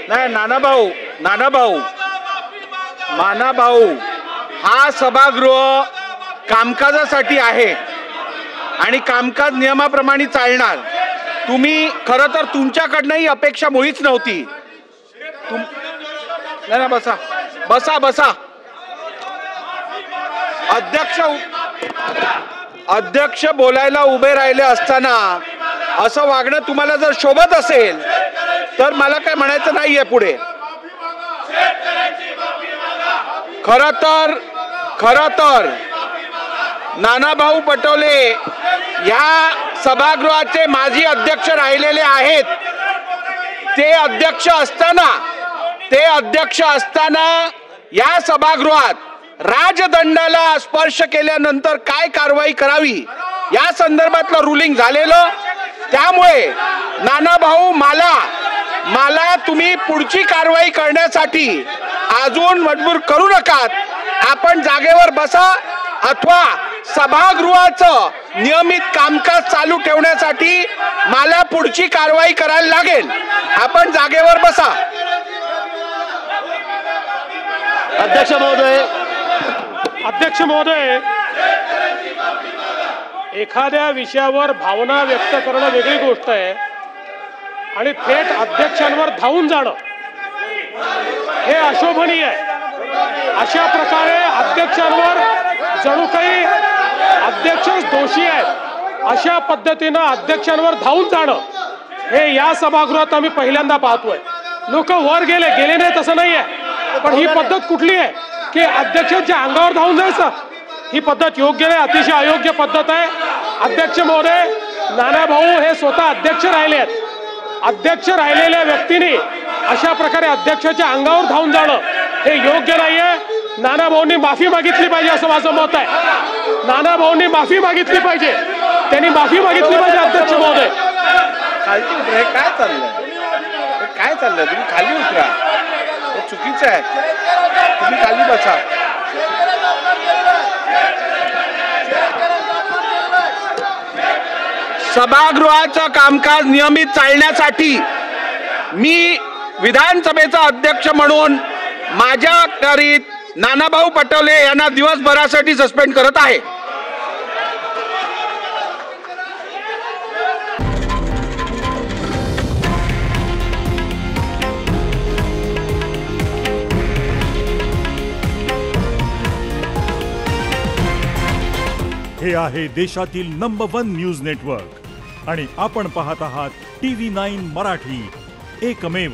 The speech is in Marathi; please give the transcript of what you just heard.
नाही नाना भाऊ हा सभागृह कामकाजासाठी आहे आणि कामकाज नियमाप्रमाणे चालणार। तुम्ही खरं तर तुमच्याकडनंही अपेक्षा मुळीच नव्हती। नाही बसा बसा बसा। अध्यक्ष बोलायला उभे राहिले असताना असं वागणं तुम्हाला जर शोभत असेल तर मला काय म्हणायचं नाहीये पुढे। खरं तर नानाभाऊ पटोले या सभागृहाचे माजी अध्यक्ष राहिलेले आहेत। ते अध्यक्ष असताना या सभागृहात राजदंडाला स्पर्श केल्यानंतर काय कारवाई करावी या संदर्भातलं रुलिंग झालेलं। त्यामुळे नानाभाऊ मला तुम्ही पुढची कारवाई करण्यासाठी अजून मजबूर करू नका। आपण जागेवर बसा अथवा सभागृहाचं नियमित कामकाज चालू ठेवण्यासाठी मला पुढची कारवाई करायला लागेल। आपण जागेवर बसा। अध्यक्ष महोदय, एखाद्या विषयावर भावना व्यक्त करणं वेगळी गोष्ट आहे आणि थेट अध्यक्षांवर धावून जाणं हे अशोभनीय आहे। अशा प्रकारे अध्यक्षांवर जणू काही अध्यक्षच दोषी आहेत अशा पद्धतीनं अध्यक्षांवर धावून जाणं हे या सभागृहात आम्ही पहिल्यांदा पाहतोय। लोक वर गेले नाही तसं नाहीये, पण ही पद्धत कुठली आहे की अध्यक्षांच्या अंगावर धावून जायचं? ही पद्धत योग्य नाही, अतिशय अयोग्य पद्धत आहे। अध्यक्ष महोदय, नानाभाऊ हे स्वतः अध्यक्ष राहिले आहेत। अध्यक्ष राहिलेल्या व्यक्तीने अशा प्रकारे अध्यक्षाच्या अंगावर धावून जाणं हे योग्य नाहीये। नानाभाऊंनी माफी मागितली पाहिजे असं माझं मत आहे। नानाभाऊंनी माफी मागितली पाहिजे, त्यांनी माफी मागितली पाहिजे। अध्यक्ष महोदय, खाली उतरा। काय चाललंय? तुम्ही खाली उतरा, हे चुकीचं आहे। तुम्ही खाली बसा। सभागृहाचं कामकाज नियमित चालण्यासाठी मी विधानसभेचा अध्यक्ष म्हणून माझ्या करीत नानाभाऊ पटोले यांना दिवसभरासाठी सस्पेंड करत आहे। हे आहे देशातील नंबर 1 न्यूज नेटवर्क आणि आपण पाहत आहात TV9 मराठी, एकमेव।